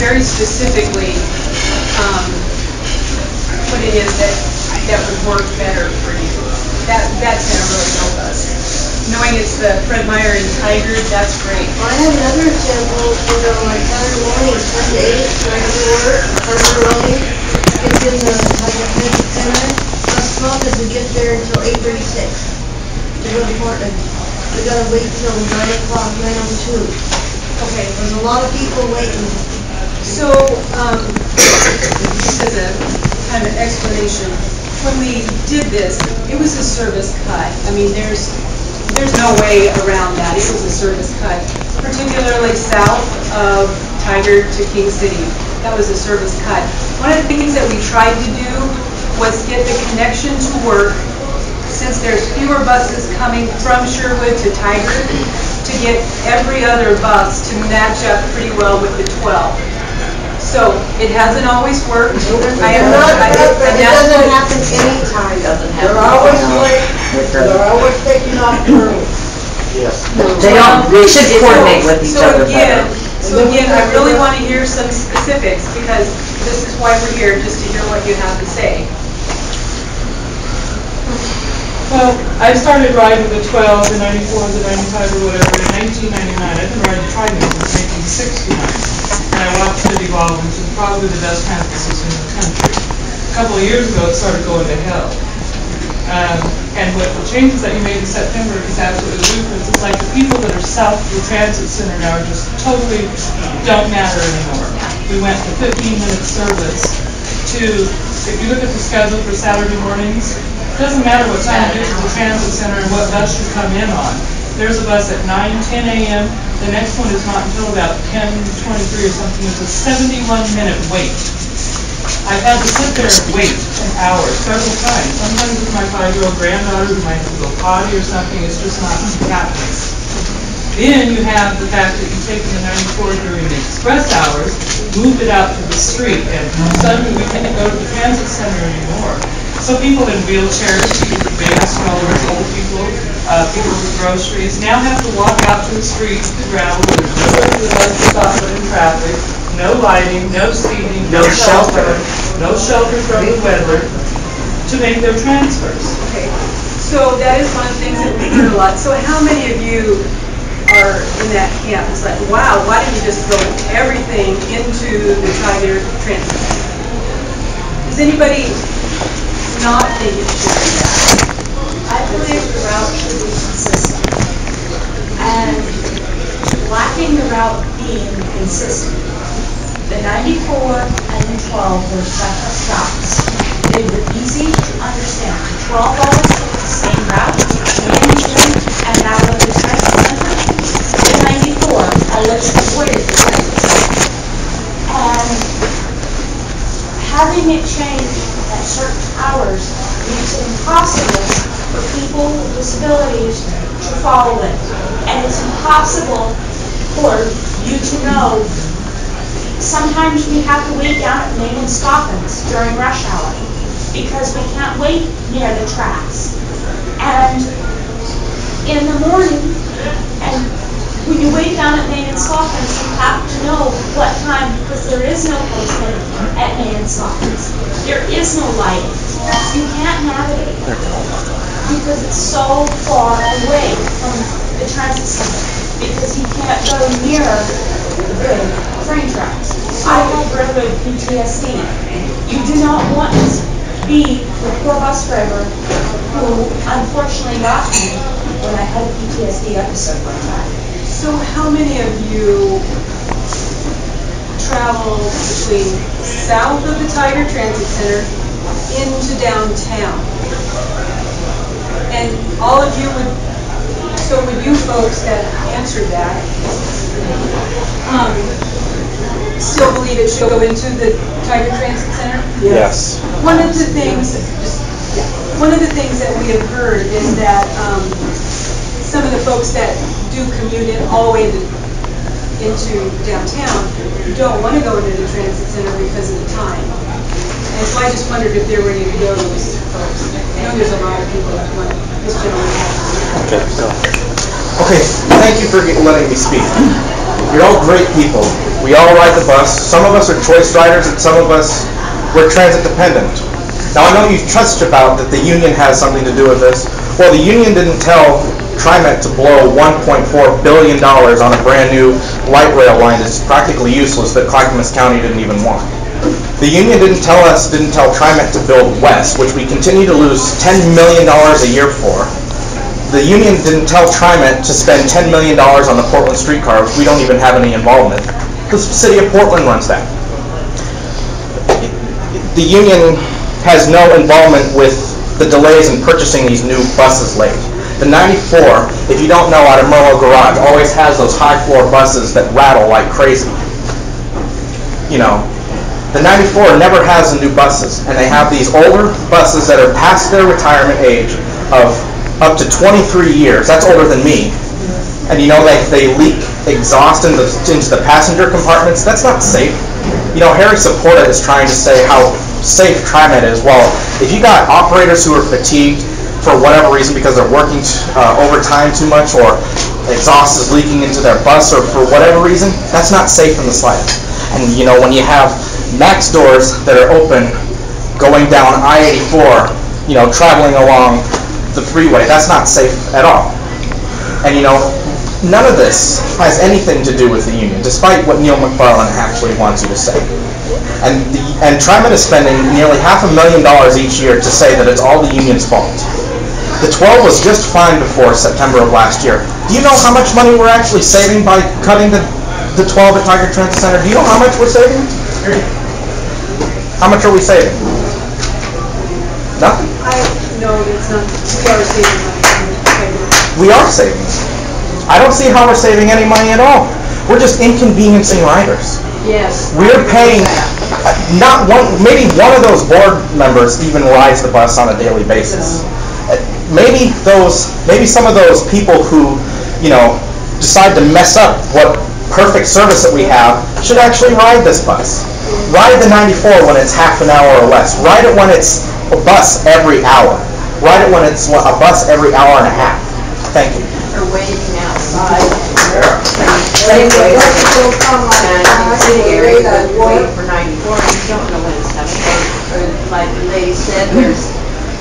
very specifically what it is that would work better for you. That's going to really help us. Knowing it's the Fred Meyer and Tiger, that's great. Well, I have another example where on Saturday morning, 10 to 8, when I go to work, Tiger early, gets in the Tiger Transit Center. Bus 12 doesn't get there until 8:36 to go to Portland. We gotta wait till 9 o'clock, 9:02. Okay. There's a lot of people waiting. So, just as a kind of explanation, when we did this, it was a service cut. I mean, there's no way around that. It was a service cut, particularly south of Tiger to King City. That was a service cut. One of the things that we tried to do was get the connection to work, since there's fewer buses coming from Sherwood to Tiger, to get every other bus to match up pretty well with the 12. So it hasn't always worked. It doesn't happen anytime. They're always late. They're always taking off early. Yes. They should coordinate with each other better. So again, I really want to hear some specifics, because this is why we're here, just to hear what you have to say. Well, I started riding the 12, the 94, the 95, or whatever in 1999. I've been riding Trimet since 1969. And I watched it evolve into probably the best transit system in the country. A couple of years ago, it started going to hell. And what the changes that you made in September is absolutely ludicrous. It's like the people that are south of the transit center now are just totally don't matter anymore. We went from 15-minute service to, if you look at the schedule for Saturday mornings, it doesn't matter what time you get to the transit center and what bus you come in on. There's a bus at 9:10 a.m. The next one is not until about 10:23 or something. It's a 71-minute wait. I've had to sit there and wait an hour several times. Sometimes with my 5-year-old granddaughter who might have to go potty or something, it's just not happening. Then you have the fact that you've taken the 94 during the express hours, moved it out to the street, and suddenly we can't go to the transit center anymore. So people in wheelchairs, people with baby strollers, old people, people with groceries, now have to walk out to the street, the gravel, where there's no way to the bus to stop in traffic, no lighting, no seating, no shelter from the weather, to make their transfers. Okay, so that is one of the things that we hear a lot. So how many of you are in that camp? It's like, wow, why didn't you just throw everything into the Tiger Transit? Does anybody not think it should be that? I believe the route should be consistent. And lacking the route being consistent, the 94 and the 12 were separate routes. They were easy to understand. The 12 always took the same route, and that was the transit center. The 94 always avoided the transit center. And having it change at certain hours makes it impossible for people with disabilities to follow it. And it's impossible for you to know. Sometimes we have to wait down at Main and Stockton's during rush hour because we can't wait near the tracks. And in the morning, and when you wait down at Main and Stockton's, you have to know what time, because there is no postman at Main and Stockton's. There is no lighting. You can't navigate because it's so far away from the transit center because you can't go near the train tracks. I have railroad PTSD. You do not want to be the poor bus driver who unfortunately got me when I had a PTSD episode one time. So how many of you travel between south of the Tiger Transit Center into downtown? And all of you would, so would you folks that answered that, still believe it should go into the Tiger Transit Center? Yes. One of the things that we have heard is that some of the folks that do commute in all the way into downtown don't want to go into the transit center because of the time. And so I just wondered if there were any of those folks. I know there's a lot of people that want this gentleman. Okay, thank you for letting me speak. You're all great people. We all ride the bus. Some of us are choice riders and some of us, we're transit dependent. Now I know you touched about that the union has something to do with this. Well, the union didn't tell Trimet to blow $1.4 billion on a brand new light rail line that's practically useless that Clackamas County didn't even want. The union didn't tell Trimet to build west, which we continue to lose $10 million a year for. The union didn't tell Trimet to spend $10 million on the Portland streetcar, which we don't even have any involvement. The city of Portland runs that. The union has no involvement with the delays in purchasing these new buses late. The 94, if you don't know, out of Merlo Garage, always has those high floor buses that rattle like crazy. You know, the 94 never has the new buses, and they have these older buses that are past their retirement age of up to 23 years. That's older than me. And you know, they leak exhaust into the passenger compartments. That's not safe. You know, Harry Saporta is trying to say how safe Trimet is. Well, if you got operators who are fatigued for whatever reason because they're working overtime too much, or exhaust is leaking into their bus, or for whatever reason, that's not safe in the slightest. And you know, when you have max doors that are open going down I-84, you know, traveling along the freeway, that's not safe at all. And you know, none of this has anything to do with the union, despite what Neil McFarlane actually wants you to say. And Trimet is spending nearly $500,000 each year to say that it's all the union's fault. The 12 was just fine before September of last year. Do you know how much money we're actually saving by cutting the 12 at Tiger Transit Center? Do you know how much we're saving? How much are we saving? Nothing. No, it's not. We are saving money. We are saving money. I don't see how we're saving any money at all. We're just inconveniencing riders. Yes. We're paying, not one, maybe one of those board members even rides the bus on a daily basis. Maybe some of those people who, you know, decide to mess up what perfect service that we have should actually ride this bus. Ride the 94 when it's half an hour or less. Ride it when it's a bus every hour. Ride it when it's a bus every hour and a half. Thank you. Or waiting outside. They Anyway, let people come on and the the city area that that wait for 94, and you don't know when it's coming. Or like the lady said,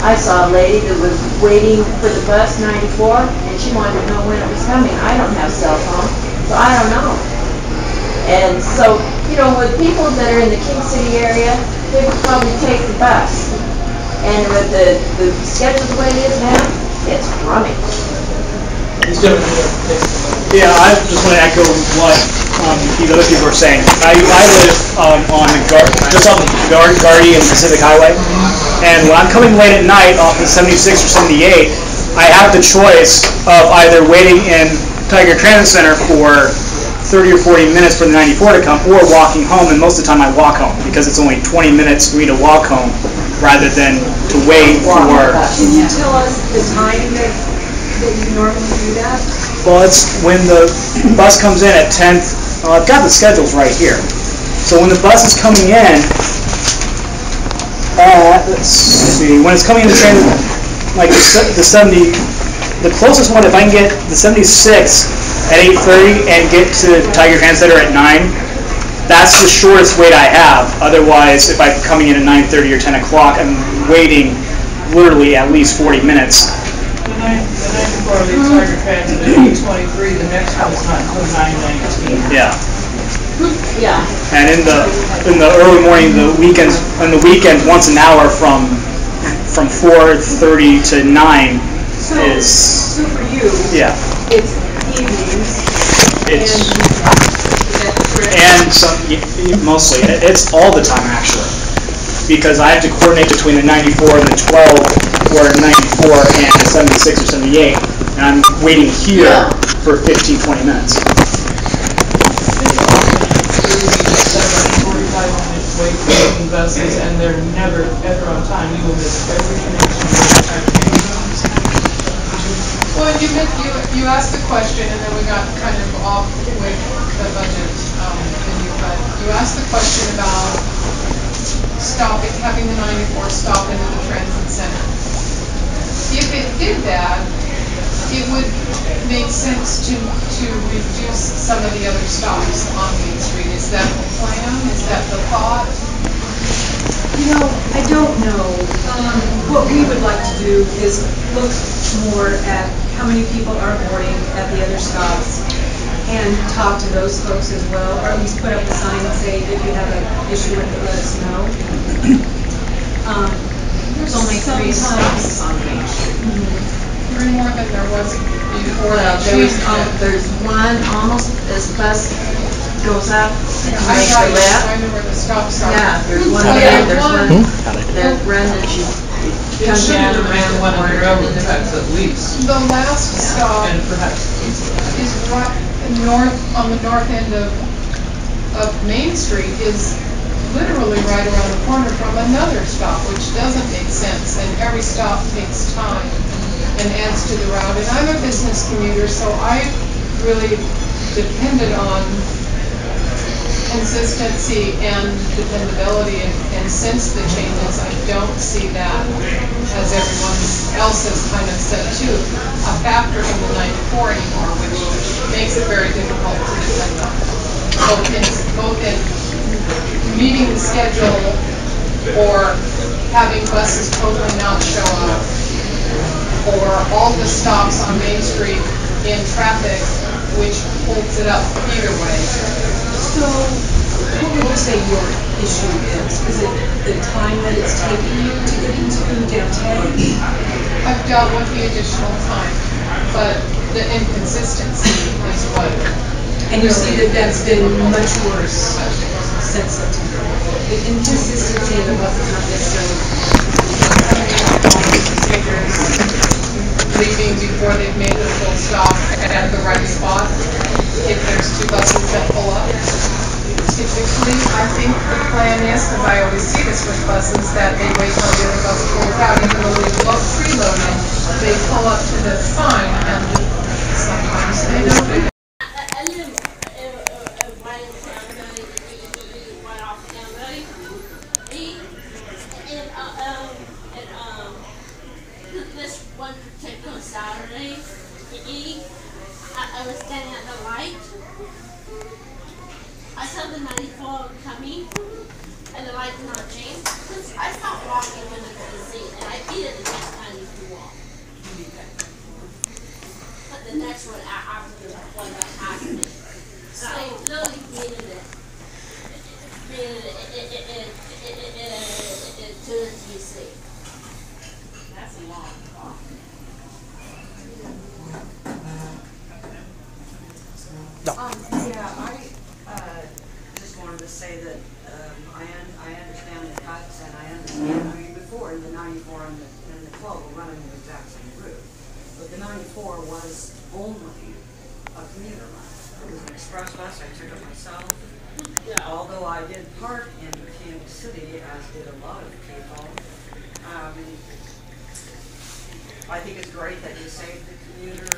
I saw a lady that was waiting for the bus 94, and she wanted to know when it was coming. I don't have cell phone, so I don't know. And so, you know, with people that are in the King City area, they would probably take the bus. And with the schedule the way it is now, it's running. Yeah, I just want to echo what these other people are saying. I live on just off of Gardy and Pacific Highway, and when I'm coming late at night off the 76 or 78, I have the choice of either waiting in Tiger Transit Center for 30 or 40 minutes for the 94 to come, or walking home, and most of the time I walk home, because it's only 20 minutes for me to walk home, rather than to wait for... Can you tell us the time that you normally do that? Well, it's when the bus comes in at 10, I've got the schedules right here. So when the bus is coming in, let's see, when it's coming in the train, like the 70, the closest one, if I can get the 76 at 8:30 and get to Tiger Transit Center at 9, that's the shortest wait I have. Otherwise, if I'm coming in at 9:30 or 10 o'clock, I'm waiting literally at least 40 minutes. The 94 leaves Tiger Transit at 8:23, the next one's not until 9:19. Yeah. Yeah. And in the early morning, the weekend once an hour from 4:30 to 9 is. So for you, Yeah. it's evenings. It's and mostly it's all the time actually, because I have to coordinate between the 94 and the 12, or 94 and 76 or 78, and I'm waiting here for 15-20 minutes. 45 minutes wait for taking buses, and they're never ever on time. You will miss every connection. Well, you asked the question, and then we got kind of off with the budget venue, but you asked the question about having the 94 stop into the transit center. If it did that, it would make sense to reduce some of the other stops on Main Street. Is that the plan? Is that the thought? You know, I don't know. What we would like to do is look more at how many people are boarding at the other stops and talk to those folks as well, or at least put up a sign and say, if you have an issue with it, let us know. There's only 3 stops on Main Street. 3 more than there was before Well, they changed it. there's one almost as bus goes up and you I make thought the you were left. showing me where the stops are. Yeah, there's one Oh, there, yeah, there's one. one, there's one that you It come should down have been around one the of the corner. railroad tracks at least, The last stop and perhaps. is right on the north end of Main Street is literally right around the corner from another stop, which doesn't make sense, and every stop takes time and adds to the route. And I'm a business commuter, so I really depended on consistency and dependability, and since the changes, I don't see that, as everyone else has kind of said too, a factor in the 94 anymore, which makes it very difficult to depend on, both in meeting the schedule or having buses totally not show up, or all the stops on Main Street in traffic, which holds it up either way. So, what would you say your issue is? Is it the time that it's taking you to get into downtown? I've dealt with the additional time, but the inconsistency is what. And you see that that's been much worse since September. The inconsistency of the buses not necessarily. Leaving before they've made the full stop at the right spot, if there's 2 buses that pull up. Typically, I think the plan is, because I always see this with buses, that they wait till the other bus pulls out, even though they look preloaded, they pull up to the sign, and sometimes they don't do that. This one particular Saturday, I was standing at the light. I saw the 94 coming, and the light did not change. I stopped walking when I could see, and I needed the next 92 walk. But the next one after the one that happened, so I really needed it. To the TC. That's a long walk. I just wanted to say that I understand the cuts, and I understand, I mean, before the 94 and the 12 were running the exact same route, but the 94 was only a commuter line. It was an express bus, I took it myself. Although I did park in Kansas City, as did a lot of people, I think it's great that you saved the commuter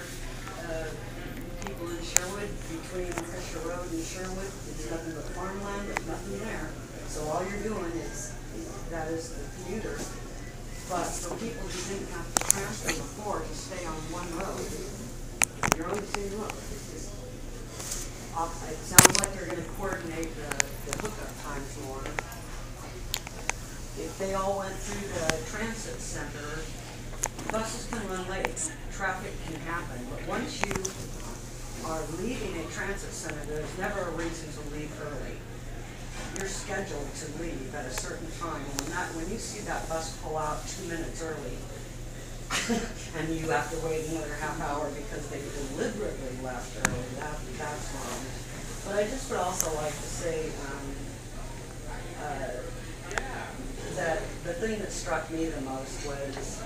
people in Sherwood, between Fisher Road and Sherwood. It's nothing but farmland, there's nothing there. So all you're doing is, that is the commuter. But for people who didn't have to transfer before to stay on one road, you're on the same road. It sounds like they're going to coordinate the hookup times more. If they all went through the transit center, buses can run late, traffic can happen, but once you are leaving a transit center, there's never a reason to leave early. You're scheduled to leave at a certain time, and when you see that bus pull out 2 minutes early, and you have to wait another half hour because they deliberately left early, that's wrong. But I just would also like to say that the thing that struck me the most was,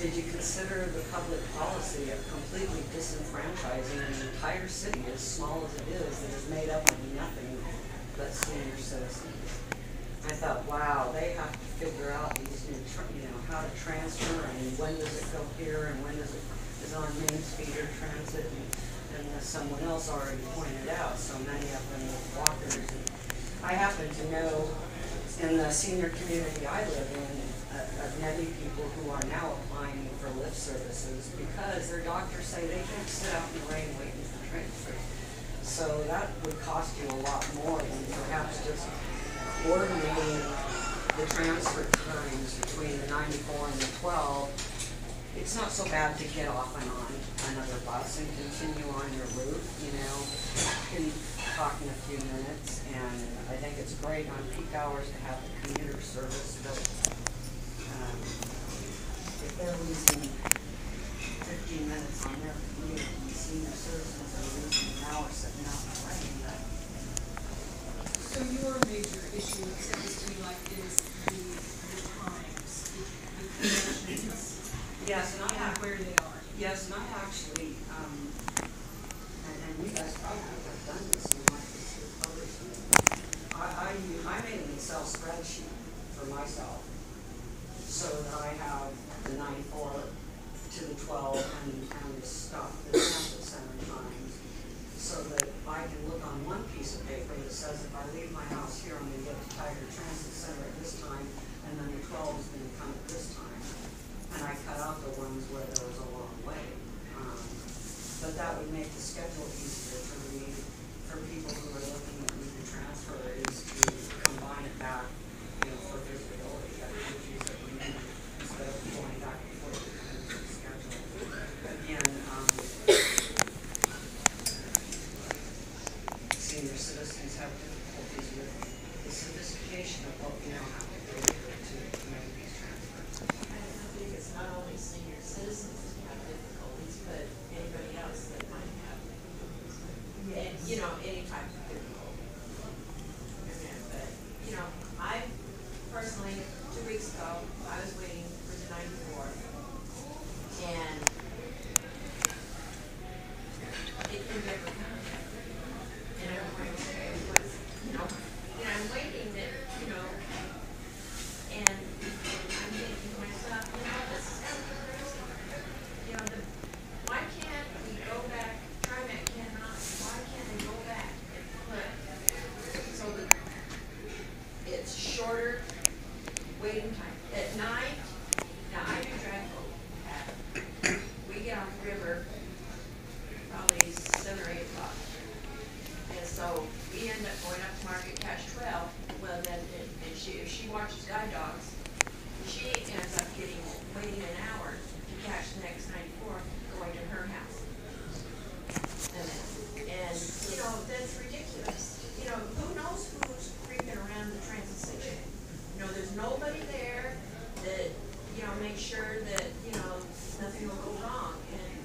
did you consider the public policy of completely disenfranchising an entire city as small as it is that is made up of nothing but senior citizens? I thought, wow, they have to figure out these new, how to transfer, and when does it go here, and when does it is on Main Street or Transit, and as someone else already pointed out, so many of them with walkers. And I happen to know in the senior community I live in, of many people who are now applying for lift services because their doctors say they can't sit out in the rain waiting for transfers. So that would cost you a lot more than perhaps just coordinating the transfer times between the 94 and the 12. It's not so bad to get off and on another bus and continue on your route, you know. You can talk in a few minutes, and I think it's great on peak hours to have the commuter service, but if they're losing 15 minutes on their commute, and senior citizens are losing an hour sitting out in the rain, So your major issue, it sounds to me like, is the times, the connections. yes, and I have, Where they are. yes, and I actually, and you guys probably have done this in like this here publishing. I made an Excel spreadsheet for myself so that I have the 94 to the 12 and the stuff, the transit center times, so that I can look on one piece of paper that says if I leave my house here, I'm going to get to Tiger Transit Center at this time, and then the 12 is going to come at this time. And I cut out the ones where there was a long wait. But that would make the schedule easier for me, for people who are looking at the transfer, is to combine it back, you know, for visibility. That would use it instead of going back and forth to the schedule. Again, senior citizens have difficulties with the sophistication of what we now have to go through to make these transfers. I think it's not only senior citizens who have difficulties, but anybody else that might have, you know, any type of difficulty. But, you know, I personally, 2 weeks ago, I was waiting for the 94, and it never come. And I'm going, okay, what's, you know, and I'm waiting that, you know, and I'm thinking to myself, you know, this is kind of crazy. You know, why can't we go back, Trimet cannot, why can't they go back and put, so that it's shorter waiting time. At night, now I do drive boat. We get off the river probably 7 or 8 o'clock. And so we end up going up to Market Cash 12. Well, then, and if she watches guide dogs, she ends up waiting an hour to catch the next 94 going to her house. And you know, that's ridiculous. You know, who knows who's creeping around the transit station? You know, there's nobody there that, you know, makes sure that, you know, nothing will go wrong. And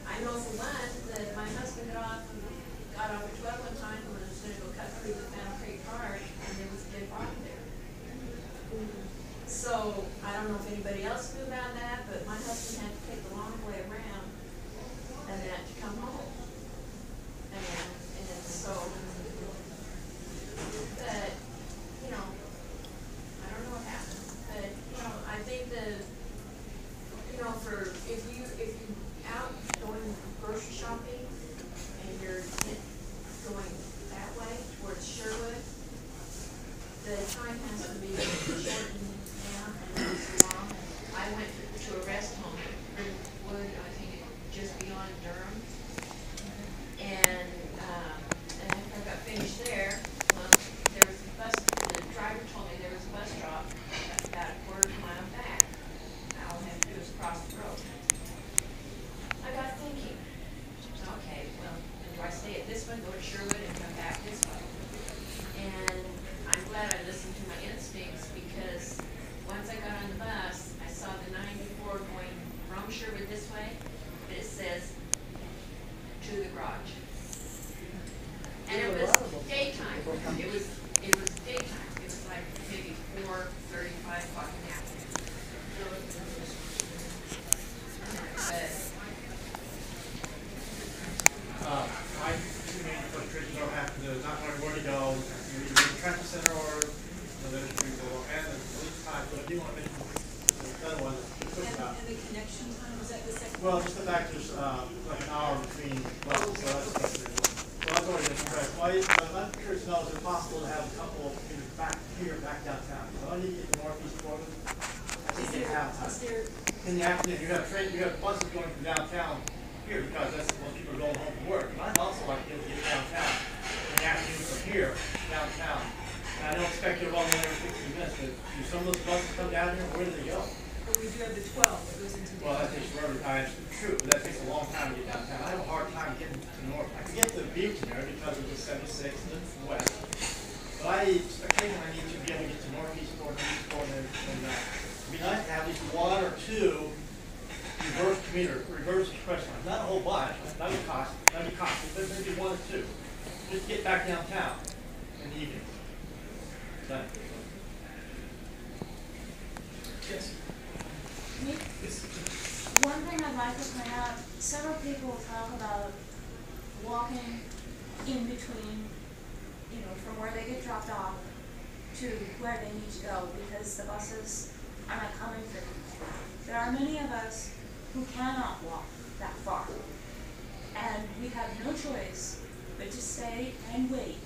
I know for one that my husband got off at 12 one time and was going to go cut through the Phantom Creek Park, and there was a dead body there. So, I don't know if anybody else knew about that, but my husband had to take the long way around and then to come home. And so, but, you know, I don't know what happened, but, you know, I think that, you know, if you out going grocery shopping and you're going that way towards Sherwood, the time has to be shortened down and not so long. I went to a rest home in Wood, I think just beyond Durham, and after I got finished there, well, there was a bus. The driver told me there was a bus drop about a quarter of a mile back. All I had to do was cross the road. I got thinking, okay, well, do I stay at this one, go to Sherwood, and come back this way? And I'm glad I listened to my instincts, because once I got on the bus, I saw the 94 going from Sherwood this way, but it says to the garage. And it was daytime. It was daytime. It was like maybe 4:35 o'clock in the afternoon. My two main frustrations are having to not knowing where to go, either in the transit center or the ministry and the police time. But I do want to mention the other one. And the connection time, was that the second? Well, just the fact there's like an hour between buses, so that's already been correct. I'm not curious to know, is it possible to have a couple back here, back downtown? So I need to get the northeast corner. I think they have time. Is there in the afternoon, you have buses going from downtown here, because that's most people are going home from work. And I'd also like to get downtown in the afternoon from here, downtown. And I don't expect you to run one every 15 minutes, but do some of those buses come down here, where do they go? But we do have the 12 that goes into the. Well, that takes forever time, it's true, but that takes a long time to get downtown. I have a hard time getting to north. I can get to the beach there because of the 76 and the west. But occasionally I need to be able to get to northeast corner, east corner, and it'd be nice to have at least one or two reverse express lines. Not a whole bunch, that'd be costly, but maybe one or two. Just get back downtown in the evening. Done. Yes. One thing I'd like to point out, several people talk about walking in between, you know, from where they get dropped off to where they need to go because the buses are not coming for them. There are many of us who cannot walk that far. And we have no choice but to stay and wait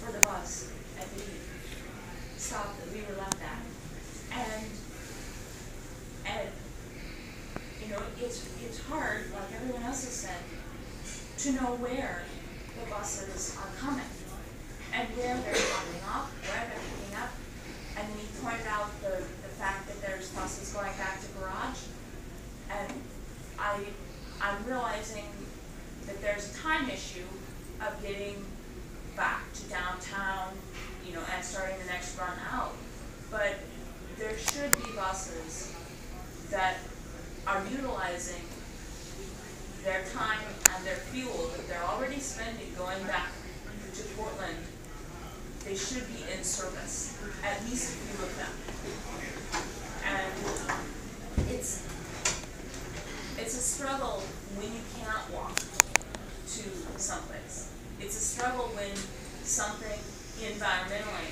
for the bus at the stop that we were left at. And you know, it's hard, like everyone else has said, to know where the buses are coming and where they're dropping off, where they're picking up. And then he pointed out the fact that there's buses going back to garage. And I'm realizing that there's a time issue of getting back to downtown, you know, and starting the next run out. But there should be buses that are utilizing their time and their fuel that they're already spending going back to Portland. They should be in service, at least a few of them. And it's a struggle when you can't walk to someplace. It's a struggle when something environmentally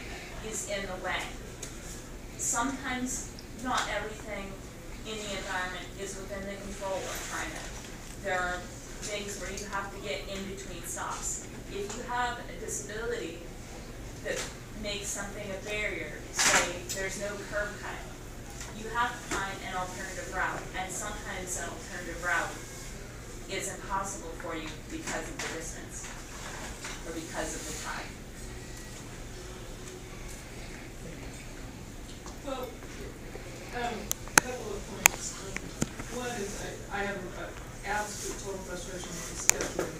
is in the way. Sometimes not everything in the environment is within the control of Trimet. There are things where you have to get in between stops. If you have a disability that makes something a barrier, say there's no curb cut, you have to find an alternative route, and sometimes an alternative route is impossible for you because of the distance or because of the time. Well, a couple of points. One is I have absolute total frustration with the scheduling,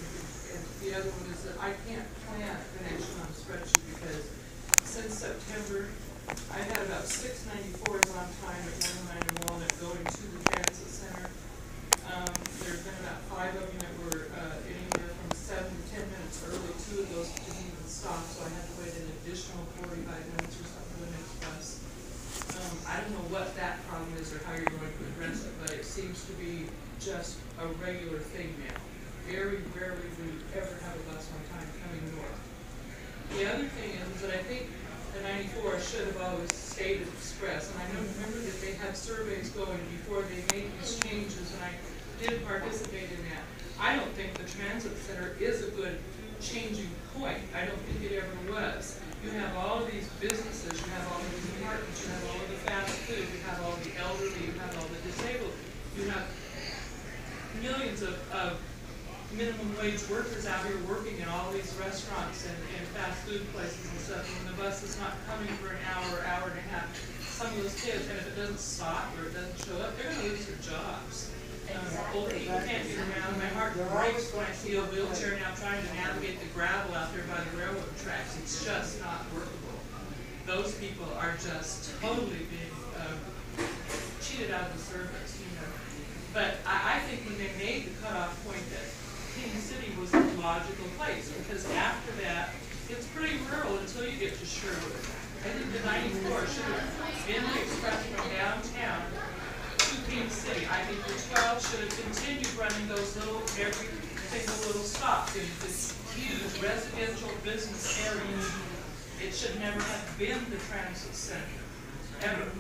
and the other one is that I can't plan an action on a spreadsheet because since September, I had about 6 94s on time at 99 and Walnut going to the transit center. There's been about 5 of them that were anywhere from 7 to 10 minutes early. 2 of those didn't even stop, so I had to wait an additional 45 minutes or something for the next bus. I don't know what that problem is or how you're going to address it, but it seems to be just a regular thing now. Very rarely do we ever have a bus on time coming north. The other thing is that I think the 94 should have always stayed at Express, and I remember that they had surveys going before they made these changes, and I did participate in that. I don't think the transit center is a good changing point. I don't think it ever was. You have all of these businesses, you have all of these apartments, you have all of the fast food, you have all the elderly, you have all the disabled, you have millions of minimum wage workers out here working in all these restaurants and fast food places and stuff. When the bus is not coming for an hour, hour and a half, some of those kids, and if it doesn't stop or it doesn't show up, they're going to lose their jobs. Old people can't get around. My heart breaks when I see a wheelchair now trying to navigate the gravel out there by the railroad tracks. It's just not workable. Those people are just totally being cheated out of the service, you know. But I think when they made the cutoff point that King City was a logical place, because after that, it's pretty rural until you get to Sherwood. I think the 94 should have been the express from downtown to King City. I think the 12 should have continued running those little, every single little stop in this huge residential business area. It should never have been the transit center, ever.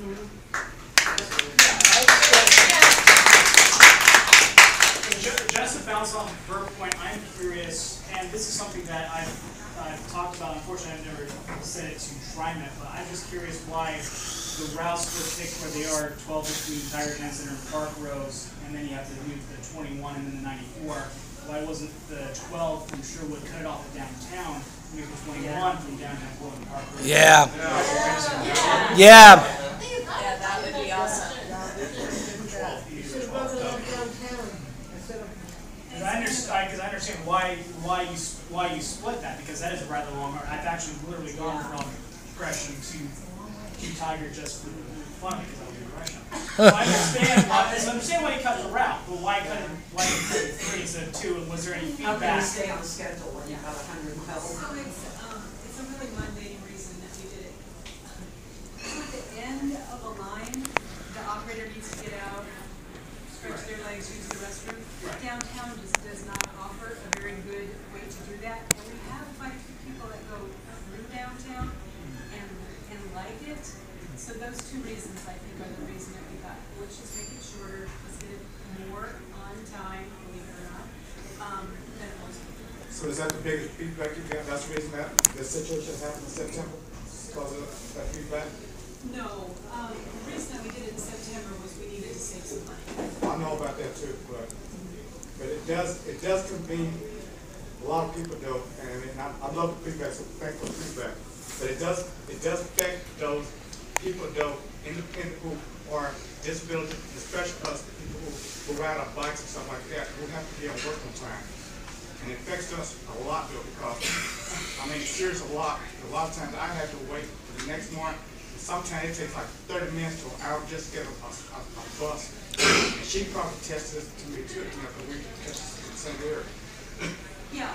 Just to bounce off her point, I'm curious, and this is something that I've talked about. Unfortunately, I've never said it to Trimet, but I'm just curious why the routes were picked where they are 12 between Tiger Town Center and Park Rose, and then you have to move the 21 and then the 94. Why wasn't the 12 from Sherwood cut it off of downtown, move the 21 from downtown Florida and Park Rose? Yeah. Yeah. Yeah, that would be awesome. Because I understand why you split that, because that is a rather long route. I've actually literally gone from Gresham to Tiger just for fun because I was in Gresham. So I understand why you cut the route, but why cut it 3 instead of 2? And was there any How can you feedback? stay on schedule when you've got 100 miles? So it's a really mundane reason that we did it. So at the end of a line, the operator needs to get out, stretch their legs, use the restroom. Downtown just does not offer a very good way to do that. And we have quite a few people that go through downtown and like it. So those two reasons, I think, are the reason that we got, let's just make it shorter, let's get it more on time, believe it or not, than it was before. So is that the biggest feedback you got? That's the reason that the situation happened in September? Because of that feedback? No, the reason that we did it in September was we needed to save some money. I know about that too, but it does convene a lot of people though, and I mean, I love the feedback, so thanks for the feedback. But it does affect those people though, independent who are disability, especially us, people who ride our bikes and stuff like that, who have to be on working time. And it affects us a lot though, because I mean, serious a lot. A lot of times I have to wait for the next morning. Sometimes it takes like 30 minutes to an hour just to get a bus. And she probably tested this to me too, because we tested in the same area. Yeah,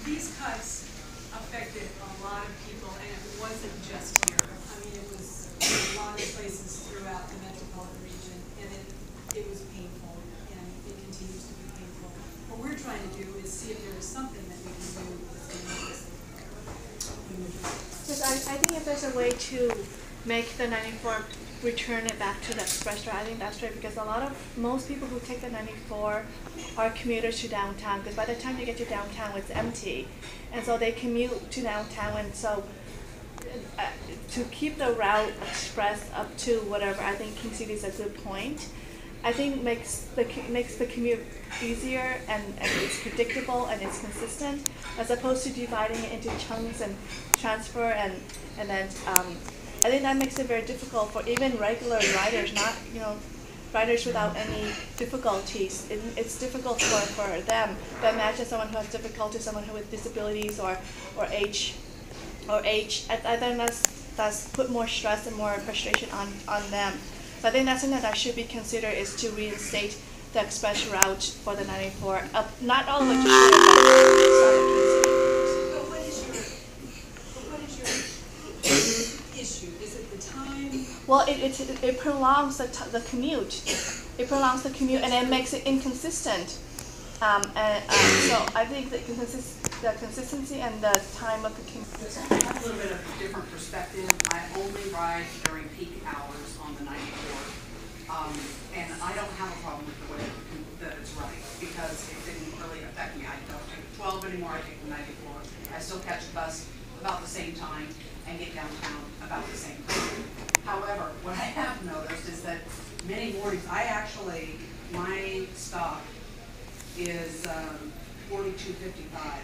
these cuts affected a lot of people, and it wasn't just here. I mean, it was a lot of places throughout the metropolitan region, and it was painful, and it continues to be painful. What we're trying to do is see if there is something that we can do that's going to make this. Yes, I think if there's a way to make the 94 return it back to the express route, I think that's right, because most people who take the 94 are commuters to downtown, because by the time you get to downtown it's empty, and so they commute to downtown, and so to keep the route express up to whatever, I think King City is a good point. I think makes the commute easier, and it's predictable and it's consistent, as opposed to dividing it into chunks and transfer and then I think that makes it very difficult for even regular riders, not riders without any difficulties. It's difficult for them. But imagine someone who has difficulties, someone who with disabilities or age. I think that's put more stress and more frustration on them. So I think that's something that should be considered, is to reinstate the express route for the 94. Not all of it to Sherwood, But what is your issue? Is it the time? well, it prolongs the commute. It prolongs the commute, and it makes it inconsistent. So I think the consistency and the time of the commute. I have a little bit of a different perspective. I only ride during peak hours on the 94, and I don't have a problem with the way that it's running, because it didn't really affect me. I don't take the 12 anymore, I take the 94. I still catch a bus about the same time and get downtown about the same time. However, what I have noticed is that many mornings, my stop is 4255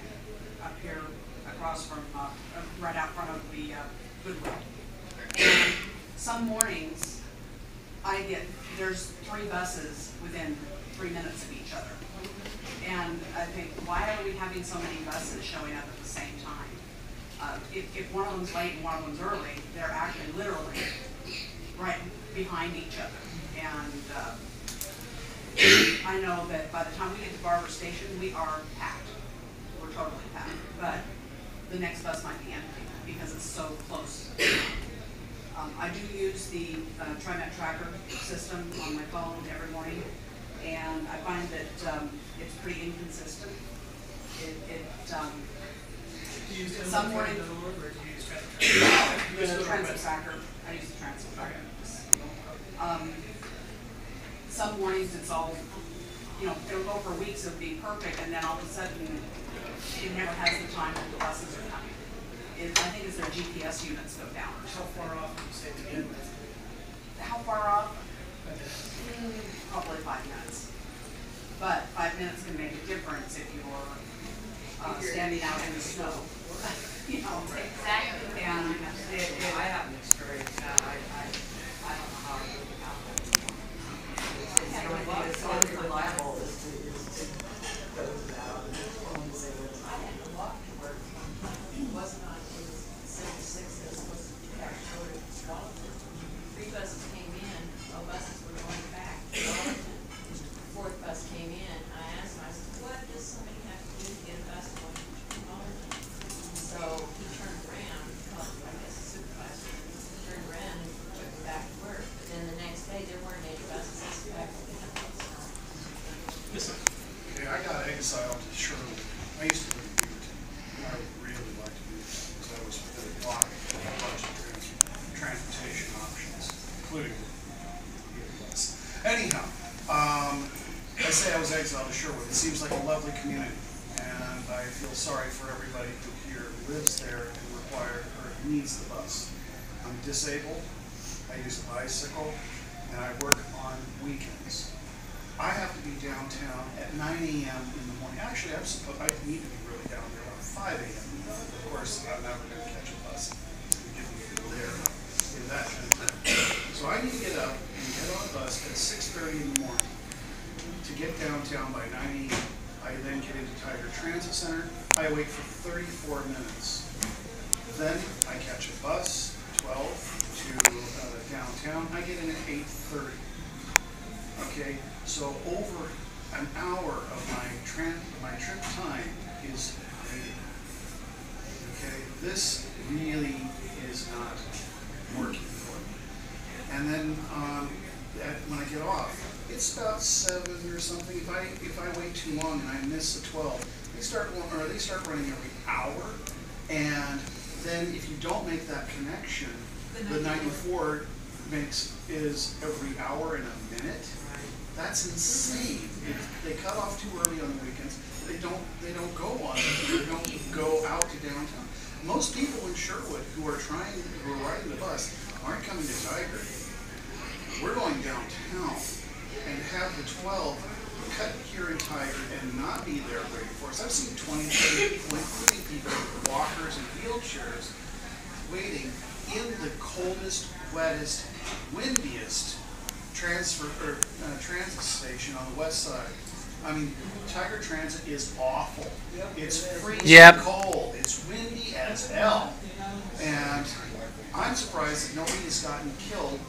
up here across from, right out front of the Goodwill. And some mornings, there's 3 buses within 3 minutes of each other. And I think, why are we having so many buses showing up at the same time? If one of them's late and one of them's early, they're actually literally right behind each other. And I know that by the time we get to Barber Station, we are packed. We're totally packed. But the next bus might be empty because it's so close. I do use the Trimet tracker system on my phone every morning, and I find that it's pretty inconsistent. Do you use some mornings, or do you use transit? the transit tracker. I use the transit tracker. Some mornings it's all, it'll go for weeks, it'll be perfect, and then all of a sudden it never has the time that the buses are coming. I think it's their GPS units go down. How far off do you say to begin with? how far off? Probably 5 minutes. But 5 minutes can make a difference if you're standing out in the snow. You know, Exactly. and I haven't experienced that. I don't know how to do about that. The only thing that's always reliable is to go to that on the phone and say, I had to walk to work. It wasn't on, it was 76, it was actually Wellington. 3 buses came in, all buses were going back to Wellington. The 4th bus came in, I asked him, I said, what does somebody have to do to get a bus going to Wellington? So he turned around, called, I guess, the supervisor, turned around and took me back to work. But then the next day, there weren't any buses, that's back to the Okay, I got exiled to Sherwood. I used to live in Beaverton. I really liked Beaverton because I was really blocking a bunch of transportation options, including the bus. Anyhow, I say I was exiled to Sherwood. It seems like a lovely community, and I feel sorry for everybody who here lives there and needs the bus. I'm disabled. I use a bicycle, and I work on weekends. I have to be downtown at 9 a.m. in the morning. Actually, I need to be really down there around 5 a.m. Of course, I'm never going to catch a bus to get me there in that kind of time. So I need to get up and get on a bus at 6:30 in the morning to get downtown by 9 a.m. I then get into Tiger Transit Center. I wait for 34 minutes. Then I catch a bus, 12, to downtown. I get in at 8:30. Okay, so over an hour of my trip time is waiting. Okay, this really is not working for me. And then when I get off, it's about 7 or something. If I wait too long and I miss a 12, they start running every hour. And then if you don't make that connection, the 94 is every hour and a minute. That's insane. They cut off too early on the weekends. They don't go on. They don't go out to downtown. Most people in Sherwood who are riding the bus aren't coming to Tiger. We're going downtown and have the 12 cut here in Tiger and not be there waiting for us. I've seen 20, 30 people, including people with walkers and wheelchairs, waiting in the coldest, wettest, windiest transit station on the west side. I mean, Tiger Transit is awful. It's freezing cold. It's windy as hell. And I'm surprised that nobody's gotten killed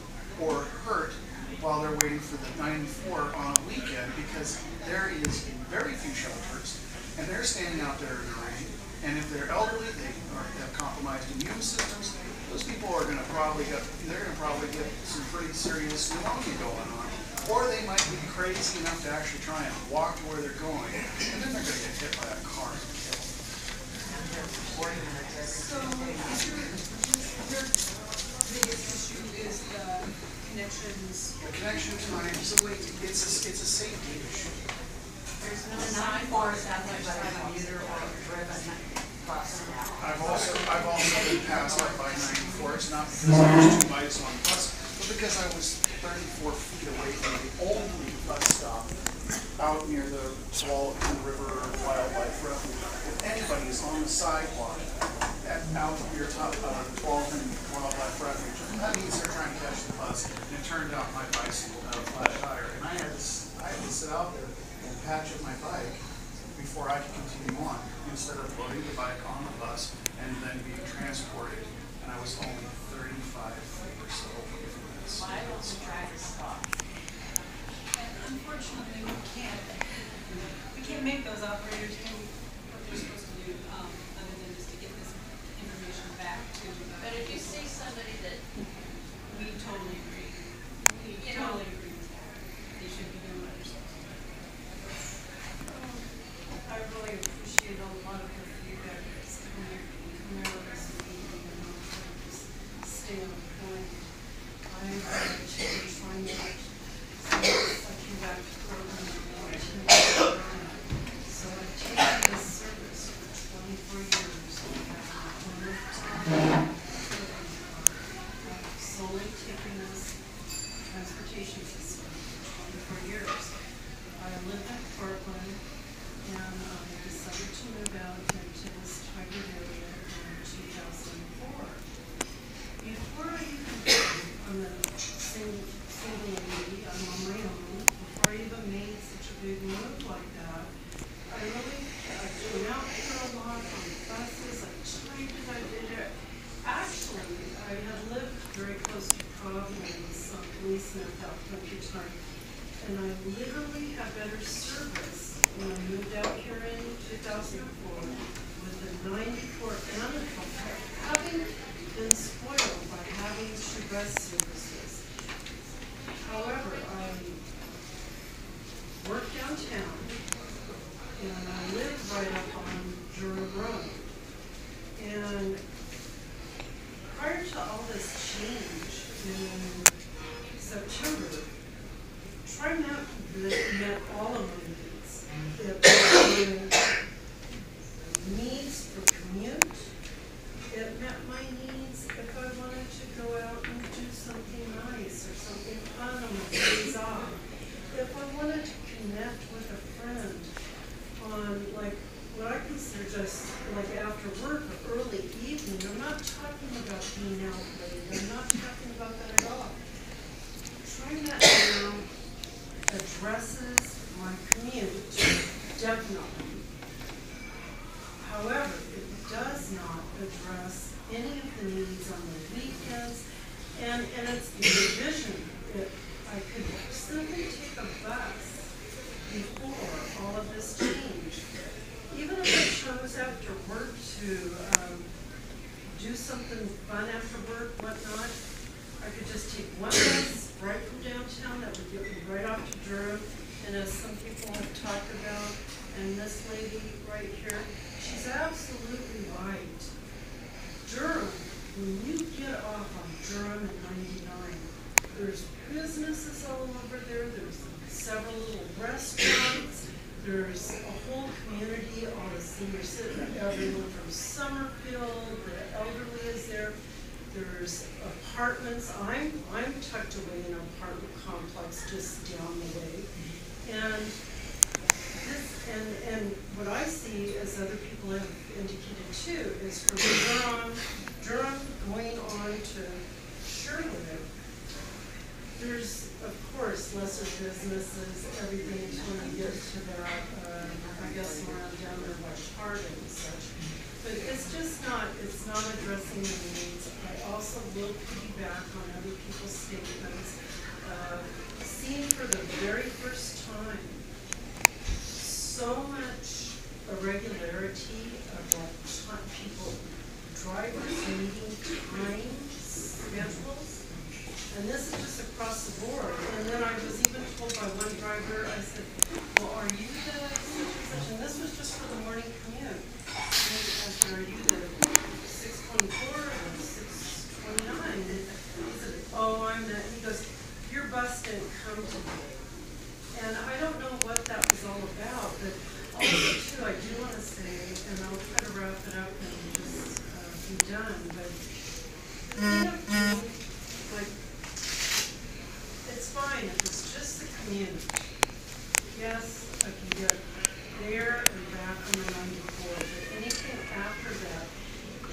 or hurt while they're waiting for the 94 on a weekend, because there is very few shelters, and they're standing out there in the rain. And if they're elderly, they have compromised immune systems. Those people are going to probably get some pretty serious pneumonia going on. Or they might be crazy enough to actually try and walk to where they're going, and then they're going to get hit by a car and killed. So, your biggest issue is the connections? The connection times, it's a safety issue. There's no sign for us that much by a commuter or a driven bus now. I've also been passed up by 94. It's not because I was too lights on the bus, but because I was 34 feet away from the only bus stop out near the Walton River Wildlife Refuge. If anybody is on the sidewalk out near top of the Walton Wildlife Refuge, that means they're trying to catch the bus. And it turned out my bicycle had a flat tire, and I had to sit out there and patch up my bike before I could continue on, instead of loading the bike on the bus and then being transported. And I was only 35 feet or so away from this. Why don't you try to stop? Unfortunately, we can't make those operators do what they're supposed to do, other than just to get this information back to. But if you see somebody that, We totally agree. We totally agree with that. They should be doing what they're supposed to do. I really appreciate a lot of what you guys come here with us and just stay on point. I changed my life since I came back to Portland. service when I moved out here in 2004 with the 94 Amical, having been spoiled by having two bus services. However, I work downtown and I live right up on Durham Road. And prior to all this change in September, Trimet met all of my needs. It met my needs for commute. It met my needs if I wanted to go out and do something nice or something fun on my days off. If I wanted to connect with a friend on like what I consider just like after work or early evening. I'm not talking about being out late. I'm not talking about that at all. Trimet now addresses my commute, definitely. However, it does not address any of the needs on the weekends, and it's the division. I could simply take a bus before all of this change. Even if I chose after work to do something fun after work, whatnot, I could just take one bus right from downtown that would get me right off to Durham. And as some people have talked about, and this lady right here, she's absolutely right. Durham, when you get off on Durham at 99, there's businesses all over there. There's several little restaurants. There's a whole community, all the senior citizens, everyone from Summerfield, the elderly is there. There's apartments. I'm tucked away in an apartment complex just down the way. And this and what I see, as other people have indicated too, is from Durham going on to Sherwood. There's, of course, lesser businesses, everything when you get to that, I guess around down there by Charlotte and such. But it's just not, it's not addressing the needs. I also will piggyback on other people's statements. Seeing for the very first time so much irregularity of like people, drivers meeting time schedules. And this is just across the board. And then I was even told by one driver, I said, well, are you the such and such? And this was just for the morning commute. And I said, are you the 624 or the 629? And he said, oh, I'm the, he goes, your bus didn't come today. And I don't know what that was all about, but also too, I do want to say, and I'll try to wrap it up and just be done, but the thing of me, like, it's fine if it's just the community. Yes, I can get there and back on the 94, but anything after that,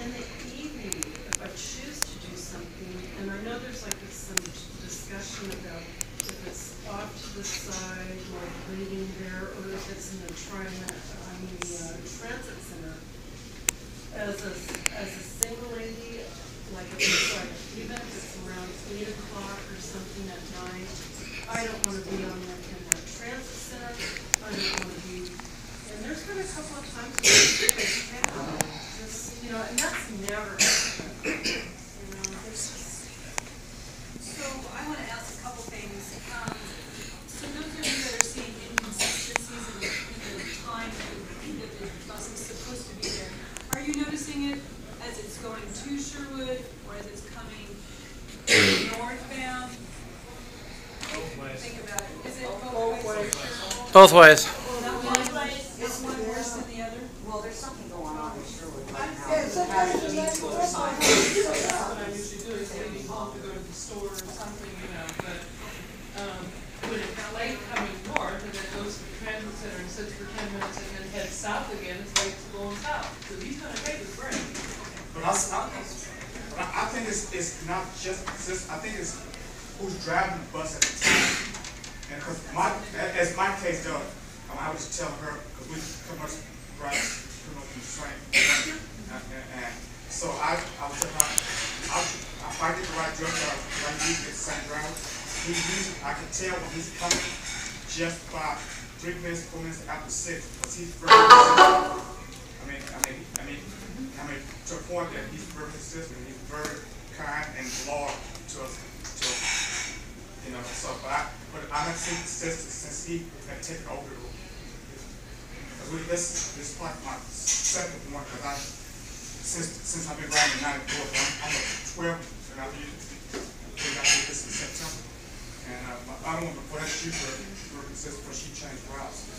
in the evening, if I choose to do something, and I know there's like some discussion about if it's off to the side, like waiting there, or if it's in the transit center. As a single lady, like if it's like, even if it's around 8 o'clock or something at night, I don't want to be on that in that transit center. I don't want to be, and there's been a couple of times where it's just, you know, and that's never happened. You know, it's just. So I want to ask a couple things. So those of you that are seeing inconsistencies in the time that the bus is supposed to be there, are you noticing it as it's going to Sherwood or as it's coming northbound? Think about it. Is it both ways? Both ways. Is one worse than the other? Well, there's something going on in Sherwood right now. Yeah, sometimes Has to be to a sign. What I usually do is leave home to go to the store or something, you know, but, when it's late coming north and then goes to the transit center and sits for 10 minutes and then heads south again, it's late to going south. So he's gonna take his break. But I think it's not just, I think it's who's driving the bus at the time. And because as my case though, I would just tell her, because we pretty much ride pretty much in the train. And so I would tell her, if I get the right driver, I usually get the same driver. I can tell when he's coming just by 3 minutes, 4 minutes after 6, because he's very consistent. I mean, to a point that he's very consistent. He's very kind and loyal to us, you know. So, but I haven't seen consistency since he had taken over the room. This is like my second one, because since I've been riding the 94, I'm a 12, and I've did this in September. And I don't want to put that she were consistent because she changed routes.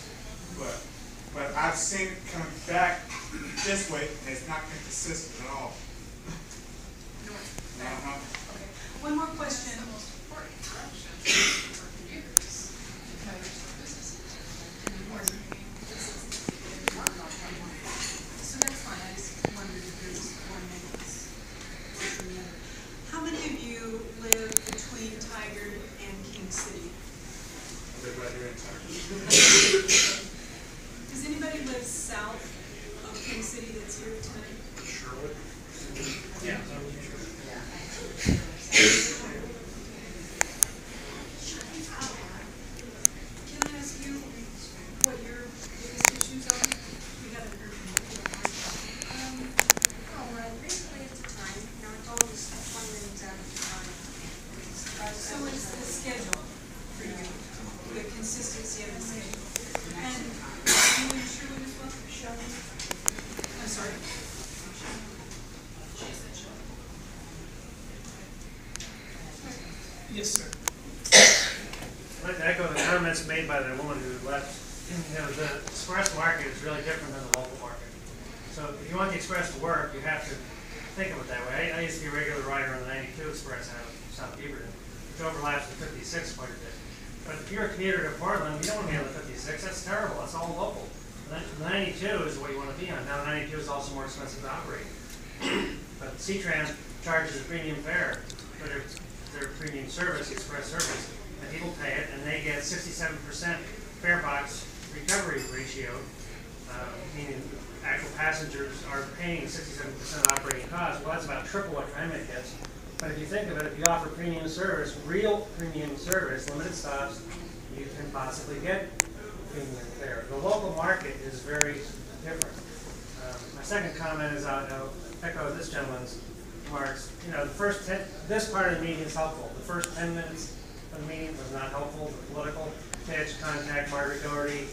But I've seen it coming back this way, and it's not been consistent at all. Okay. One more question. The most important direction for commuters to tell your businesses. So that's fine. I just wondered if there's one maintenance from the other. How many of you live between Tigard and King City? I live right here in Tigard. Does anybody live south of King City that's here tonight? Sherwood? Yeah. Can I ask you what your biggest issues are? We haven't heard from you. Basically it's the time, you know, it's always 20 minutes out of the time. So it's the schedule for you, the consistency of the schedule. And you in Sherwood as well? I'm sorry. Yes, sir. I'd like to echo the comments made by the woman who left. You know, the express market is really different than the local market. So if you want the express to work, you have to think of it that way. I used to be a regular rider on the 92 Express out of South Beaverton, which overlaps the 56 quite a bit. But if you're a commuter to Portland, you don't want to be on the 56. That's terrible. That's all local. The 92 is what you want to be on. Now, the 92 is also more expensive to operate. But C-Trans charges a premium fare for their premium service, express service, and people pay it, and they get 67% fare box recovery ratio, meaning actual passengers are paying 67% of operating costs. Well, that's about triple what Trimet gets. But if you think of it, if you offer premium service, real premium service, limited stops, you can possibly get premium fare. The local market is very different. My second comment is I'll echo this gentleman's remarks. You know, the first this part of the meeting is helpful. The first 10 minutes of the meeting was not helpful. The political pitch, contact Margaret Doherty,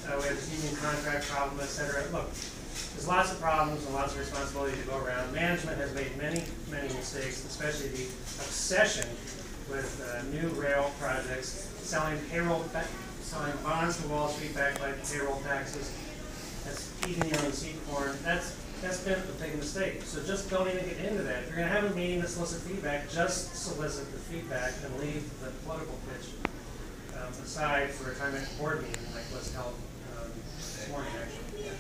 we have this union contract problem, etc. Look, there's lots of problems and lots of responsibility to go around. Management has made many, many mistakes, especially the obsession with new rail projects, selling bonds to Wall Street backed by payroll taxes. That's eating your own seed corn. That's been a big mistake. So just don't even get into that. If you're going to have a meeting to solicit feedback, just solicit the feedback and leave the political pitch aside for a Trimet board meeting like was held this morning, actually. Yeah.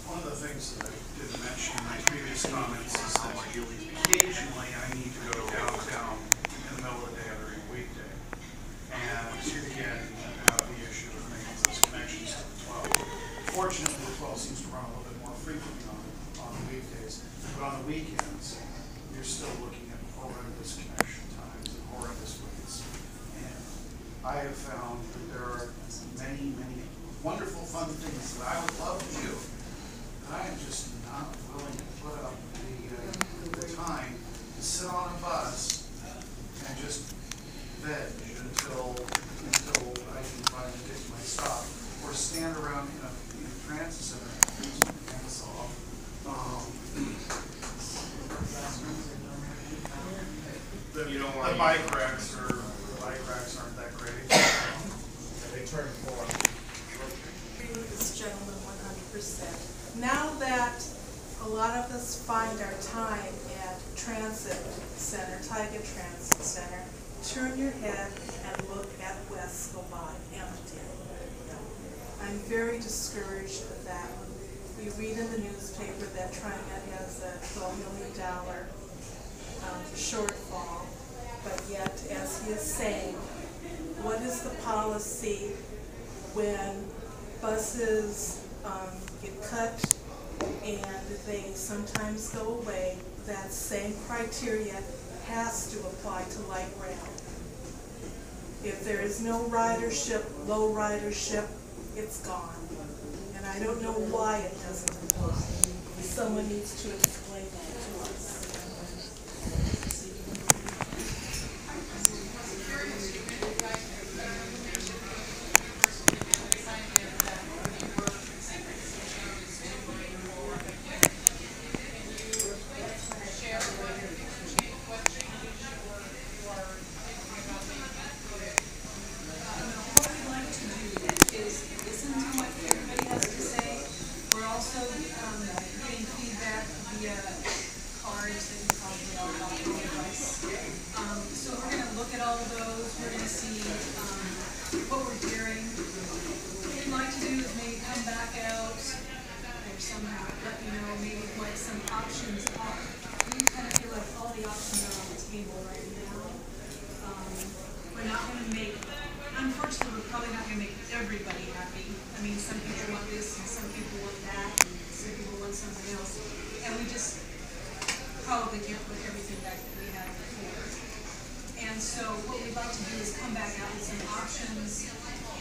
One of the things that I didn't mention in my previous comments is that occasionally I need to go downtown in the middle of the day every weekday. And again, the issue of making those connections to the 12. Fortunately, the 12 seems to run a little bit more frequently on the weekdays. But on the weekends, you're still looking at horrendous connection times and horrendous waits. And I have found that there are many, many wonderful, fun things that I would love to do. I am just not willing to put up the time to sit on a bus and just veg until I can finally get to my stop, or stand around in a transit center and do some hands off. The bike racks aren't that great. They turn for. Agree with this gentleman 100%. Now that a lot of us find our time at Transit Center, Tigard Transit Center, turn your head and look at West go by empty. I'm very discouraged with that. We read in the newspaper that Trimet has a $12 million shortfall, but yet, as he is saying, what is the policy when buses get cut and they sometimes go away? That same criteria has to apply to light rail. If there is no ridership, low ridership, it's gone. And I don't know why it doesn't. Someone needs to explain that to us. Unfortunately, we're probably not going to make everybody happy. I mean, some people want this, and some people want that, and some people want something else. And we just probably can't put everything back that we had before. And so what we'd like to do is come back out with some options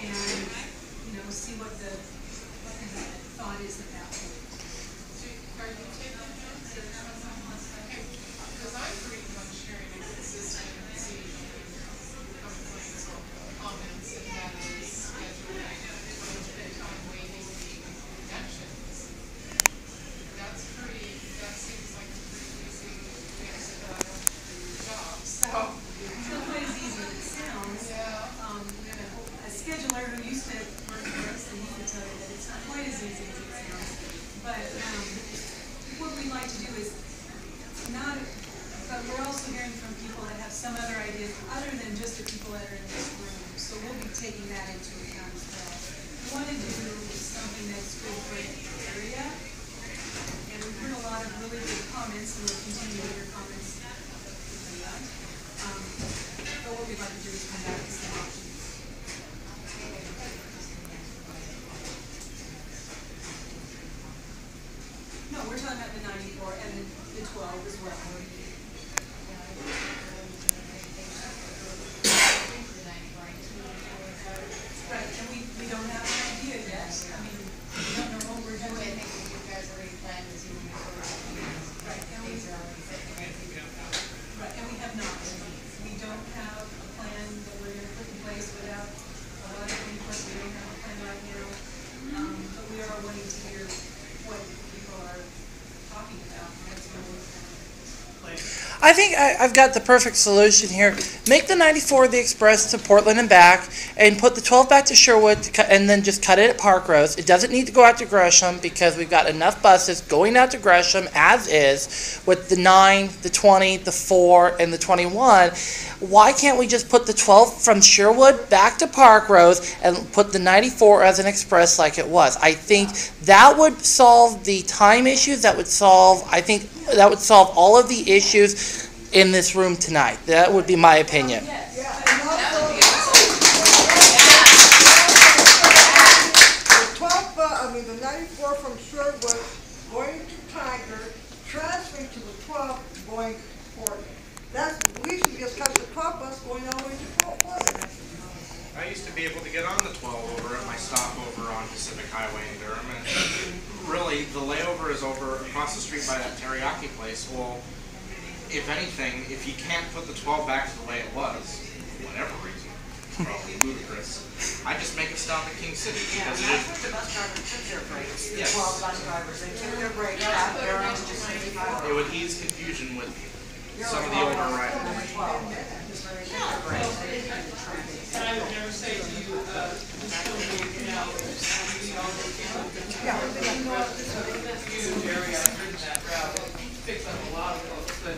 and, you know, see what the thought is at that point. Are you taking notes? Because I'm pretty much hearing a consistent theme complaints or comments, and that is scheduling, time waiting, connections. That seems like a pretty easy fix to the job. So it's not quite as easy as it sounds. A scheduler who used to work for us, and he can tell you that it's not quite as easy as it sounds. But what we'd like to do is not, but we're also hearing from people that have some other ideas other than just the people that are in this room. So we'll be taking that into account as well. We wanted to do something that's good for the area. And we've heard a lot of really good comments, and we'll continue to hear comments. But what we'd like to do is come back with some options. No, we're talking about the 94 and the 12 as well. Right, and we don't have an idea yet. I mean, we don't know what we're doing. I think you guys already planned to do right, and we have not. We don't have a plan that we're going to put in place without a lot of input. We don't have a plan right now. But we are wanting to hear what people are talking about. What's going on. I think I've got the perfect solution here. Make the 94 the express to Portland and back, and put the 12 back to Sherwood, and then just cut it at Park Rose. It doesn't need to go out to Gresham because we've got enough buses going out to Gresham as is with the 9, the 20, the 4, and the 21. Why can't we just put the 12 from Sherwood back to Park Rose and put the 94 as an express like it was? I think that would solve the time issues. That would solve, I think, that would solve all of the issues in this room tonight. That would be my opinion. The 94 from Sherwood going to Tiger, transferring to the 12 going to Portland. We should just cut the 12 bus going all the way to Portland. I used to be able to get on the 12 over at my stopover on Pacific Highway in Durham, and really the layover is over across the street by that teriyaki place. Well, if anything, if you can't put the 12 back to the way it was, for whatever reason, probably ludicrous, I just make it stop at King City. Yeah, Because that's what the bus drivers took their breaks. The 12 bus drivers, they took their breaks back there and just made it out. it would ease confusion with some of the older riders. And I would never say to you, this still being now, we all go down. Huge area, I've ridden that route, it picks up a lot of folks, but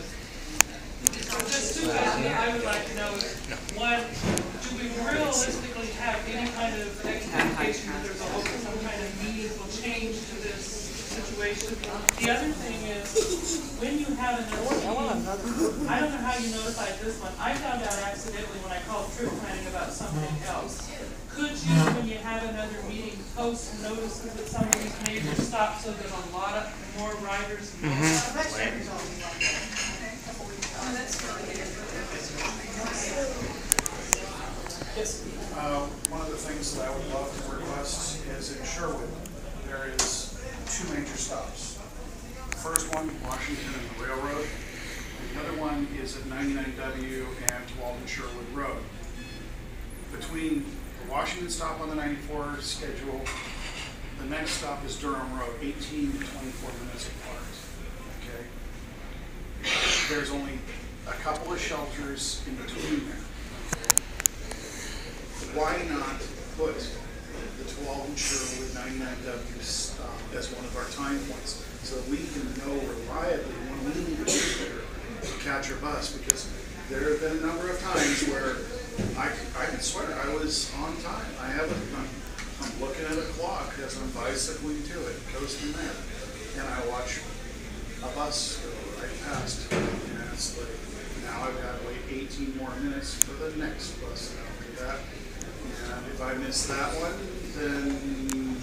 just two things I would like to know is, one, do we realistically have any kind of expectation that there's some kind of meaningful change to this situation? The other thing is, when you have another meeting, I don't know how you notified this one, I found out accidentally when I called trip planning about something else. Could you, when you have another meeting, post notices at some of these major stops so there's a lot of more riders? One of the things that I would love to request is in Sherwood, there is 2 major stops. The first one, Washington and the Railroad, and the other one is at 99W and Walden Sherwood Road. Between the Washington stop on the 94 schedule, the next stop is Durham Road, 18 to 24 minutes apart. Okay? There's only a couple of shelters in between there. Why not put the 12 and Sherwood 99W stop as one of our time points so we can know reliably when we need to be there to catch our bus? Because there have been a number of times where I can swear I was on time. I'm looking at a clock as I'm bicycling to it, coasting there, and I watch a bus go right past, and it's like, now I've got to wait 18 more minutes for the next bus after that. And if I miss that one, then,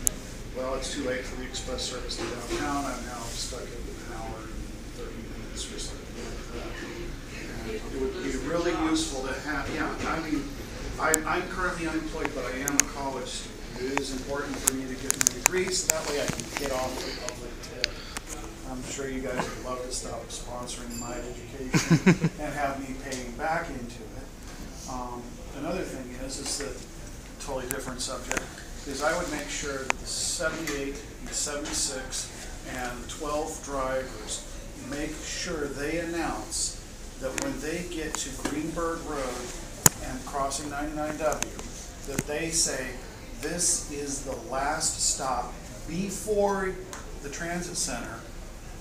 well, it's too late for the express service to downtown. I'm now stuck at an hour and 30 minutes or something like that. And it would be really useful to have, I mean, I'm currently unemployed, but I am a college student. It is important for me to get my degree, so that way I can get off the public tip. I'm sure you guys would love to stop sponsoring my education and have me paying back into it. Another thing is that, totally different subject, is I would make sure that the 78 and 76 and 12 drivers make sure they announce that when they get to Greenberg Road and crossing 99W, that they say, this is the last stop before the transit center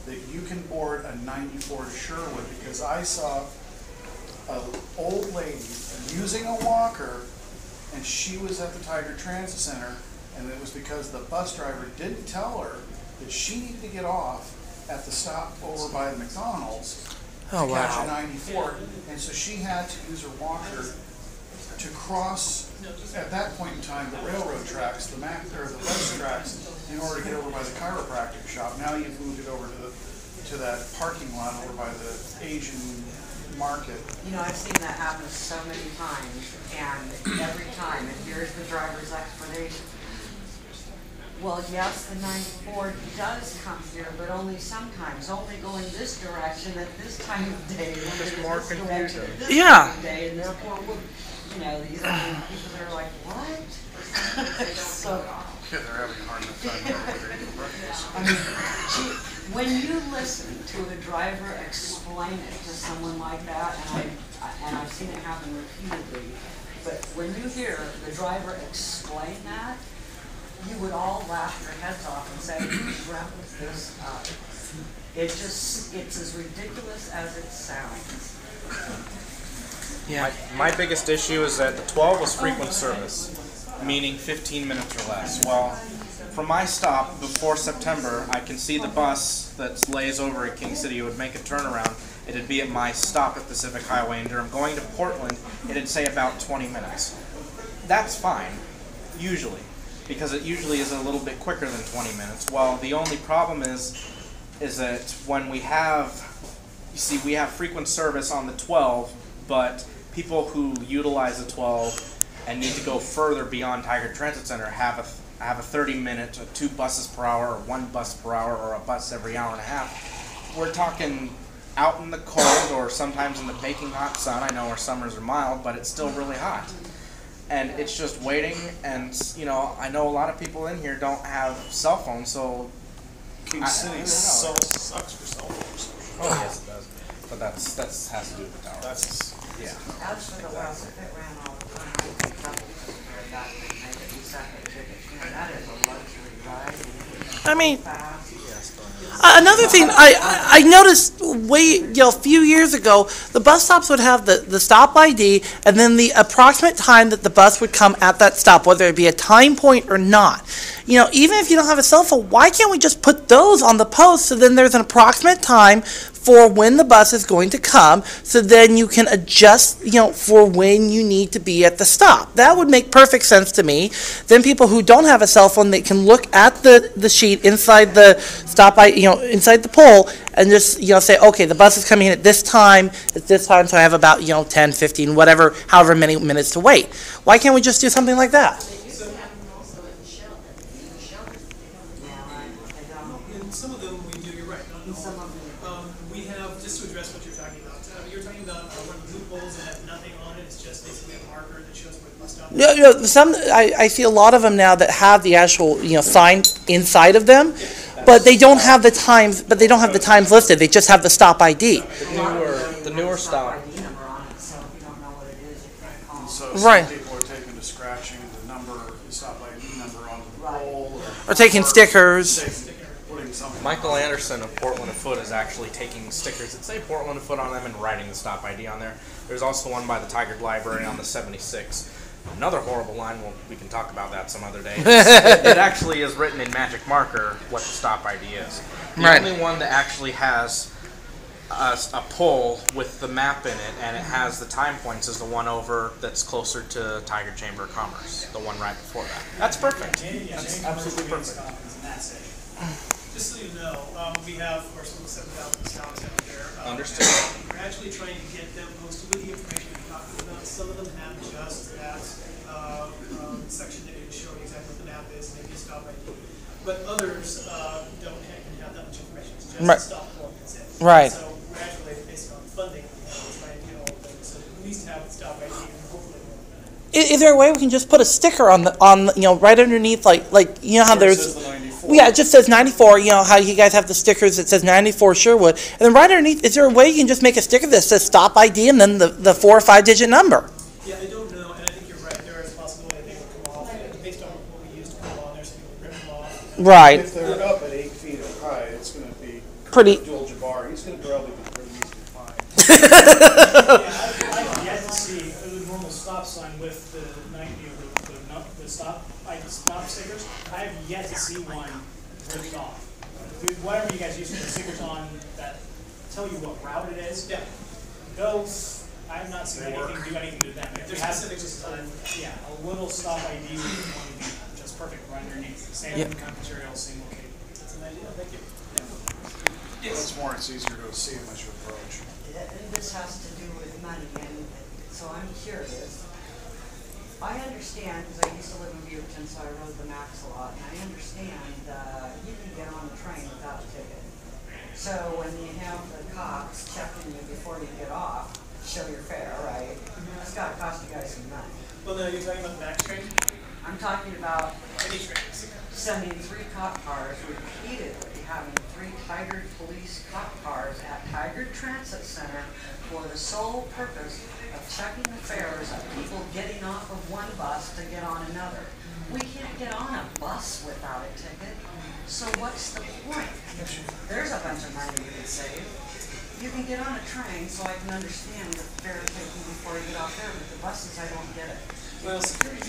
that you can board a 94 to Sherwood, because I saw an old lady using a walker, and she was at the Tiger Transit Center, and it was because the bus driver didn't tell her that she needed to get off at the stop over by the McDonald's to catch a 94, and so she had to use her walker to cross, at that point in time, the railroad tracks, the bus tracks, in order to get over by the chiropractic shop. Now you've moved it over to that parking lot over by the Asian market. You know, I've seen that happen so many times, and every time, and here's the driver's explanation. Well, yes, the 94 does come here, but only sometimes, only going this direction at this time of day. Just more confusion. Time of day, and therefore, you know, these people that are like, what? So, yeah, they're having a hard enough time. I mean, when you listen to a driver explain it to someone like that, and I've seen it happen repeatedly, but when you hear the driver explain that, you would all laugh your heads off and say, who dreamt this up? It's as ridiculous as it sounds. Yeah. My biggest issue is that the 12 was frequent service, meaning 15 minutes or less. Well, from my stop before September, I can see the bus that lays over at King City. It would make a turnaround. It'd be at my stop at Pacific Highway in Durham. Going to Portland, it'd say about 20 minutes. That's fine, usually, because it usually is a little bit quicker than 20 minutes. Well, the only problem is that when we have, you see, we have frequent service on the 12, but people who utilize the 12 and need to go further beyond Tiger Transit Center have a 30-minute, 2 buses per hour, or 1 bus per hour, or a bus every hour and a half. We're talking out in the cold, or sometimes in the baking hot sun. I know our summers are mild, but it's still really hot. And it's just waiting, and, you know, I know a lot of people in here don't have cell phones, so King City sucks for cell phones. Oh, yes, it does. But that has to do with the tower. Yeah. As for the bus, if it ran all the time, I would probably compare that to make it second ticket. That is a luxury ride. I mean, another thing I noticed a few years ago, the bus stops would have the stop ID and then the approximate time that the bus would come at that stop, whether it be a time point or not. You know, even if you don't have a cell phone, why can't we just put those on the post so then there's an approximate time for when the bus is going to come, so then you can adjust, you know, for when you need to be at the stop. That would make perfect sense to me. Then people who don't have a cell phone, they can look at the sheet inside the stop, inside the pole, and just, say, okay, the bus is coming in at this time, so I have about, 10, 15, whatever, however many minutes to wait. Why can't we just do something like that? In some of them we do, you're right, not in all. We have, just to address what you're talking about, you're talking about one of the loopholes that has nothing on it, it's just basically a marker that shows where the bus stop is. I see a lot of them now that have the actual, sign inside of them, but they don't have the times. But they don't have the times listed. They just have the stop ID. The newer style. And so Right. some people are taking to scratching the number, the stop ID number on the pole. Or taking stickers. Putting something. Michael Anderson of Portland Afoot is actually taking stickers that say Portland Afoot on them and writing the stop ID on there. There's also one by the Tigard Library on the 76. Another horrible line, well, we can talk about that some other day. It actually is written in magic marker what the stop ID is. The only one that actually has a pole with the map in it and it has the time points is the one over that's closer to Tigard Chamber of Commerce, the one right before that. That's perfect. That's absolutely perfect. Just so you know, we have, of course, 7,000 stops out there. Understood. We're actually trying to get them posted with the information we're talking about. Some of them have just that section that is showing exactly what the map is, maybe a stop ID. But others don't have that much information. It's just a stop form, that's it. Right. So gradually, based on funding, we're trying to get all of them, so at least have the stop ID and hopefully more than that. Is there a way we can just put a sticker on right underneath, like how there's, it just says 94. How you guys have the stickers that says 94 Sherwood, and then right underneath, is there a way you can just make a sticker that says stop ID and then the 4 or 5 digit number? Yeah, I don't know, and I think you're right. There is a possibility they will come off based on what we used to come on. There's some people rip them off. Right. If they're up at 8 feet high, it's going to be pretty. Joel Jabbar. He's going to probably be pretty easy to find. I've yet to see a normal stop sign with the stop stickers. I have yet to see one ripped off. Whatever you guys use for the stickers on that tell you what route it is. Yeah. Those, I have not seen anything do anything to them. If There's specific design. Yeah, a little stop ID would be just perfect right underneath. Same kind of material, same location. That's an idea. Thank you. It's more, it's easier to see them as you approach. This has to do with money, and so I'm curious. I understand, because I used to live in Beaverton, so I rode the Max a lot, and I understand you can get on the train without a ticket. So when you have the cops checking you before you get off, show your fare, right? That's got to cost you guys some money. Well, no, you're talking about the Max train? I'm talking about any trains. Sending 3 cop cars repeatedly, having 3 Tigard police cop cars at Tigard Transit Center for the sole purpose of checking the fares of people getting off of one bus to get on another. We can't get on a bus without a ticket, so what's the point? There's a bunch of money we can save. You can get on a train so I can understand the fare taking before you get off there, but the buses, I don't get it. Well, security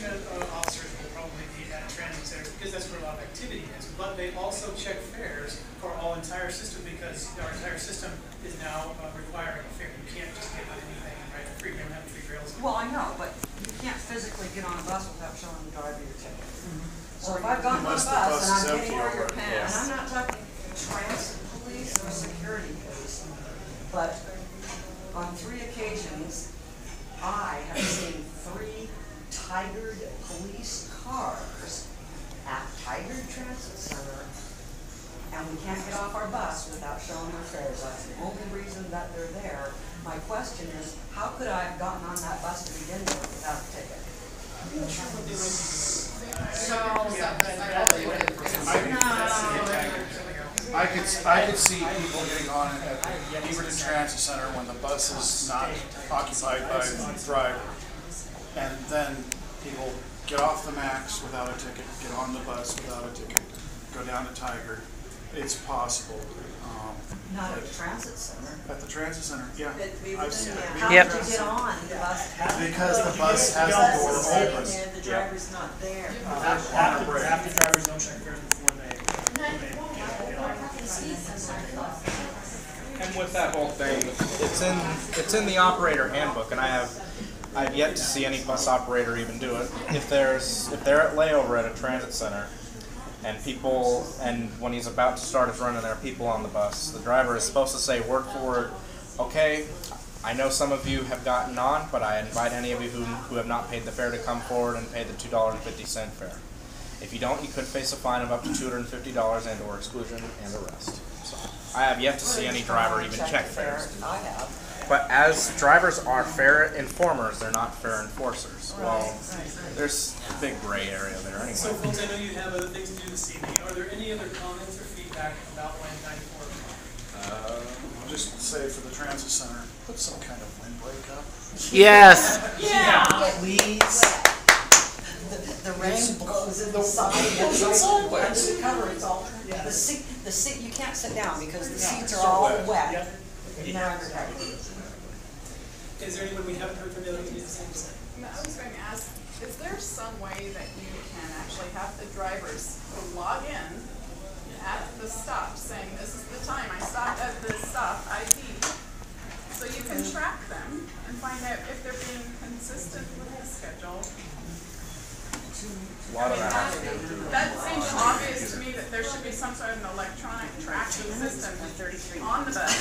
officers will probably be at transit centers because that's where a lot of activity is. But they also check fares for our entire system because our entire system is now requiring a fare. You can't just get on anything right for free. We don't have free rails. Well, I know, but you can't physically get on a bus without showing the driver your ticket. So if I've gotten on a bus and I'm getting where you're paying, and I'm not talking transit police or security police, but on 3 occasions, I have seen 3 Tigard police cars at Tigard Transit Center, and we can't get off our bus without showing our fares. That's the only reason that they're there. My question is, how could I have gotten on that bus to begin with without a ticket? I could see people getting on at the Beaverton Transit Center when the bus is not occupied by the driver. And then people get off the Max without a ticket, get on the bus without a ticket, go down to Tigard. It's possible. Not at the transit center. At the transit center, yeah. How Yep. did you get on the bus? Because the bus has the door open. And the driver's not there. Half the drivers don't check fares before they get on. And with that whole thing, it's in the operator handbook, and I've yet to see any bus operator even do it. If they're at layover at a transit center, and when he's about to start his run and there are people on the bus, the driver is supposed to say word for word, okay, I know some of you have gotten on, but I invite any of you who have not paid the fare to come forward and pay the $2.50 fare. If you don't, you could face a fine of up to $250 and or exclusion and arrest. So, I have yet to see any driver even check fares. I have. But as drivers are fare informers, they're not fare enforcers. Well, there's a big gray area there anyway. So folks, I know you have other things to do this evening. Are there any other comments or feedback about Line 94? I'll just say for the transit center, put some kind of windbreak up. Yes. Yeah, please. The rain blows in the side. It's all wet. Under the cover, it's all, the seat, you can't sit down because the seats are all wet. Now you're covered. Is there anyone we haven't heard from the other communities? No, I was going to ask, is there some way that you can actually have the drivers log in at the stop saying, this is the time I stopped at this stop, ID, so you can track them and find out if they're being consistent with the schedule? A lot of That seems obvious to me that there should be some sort of an electronic tracking system on the bus.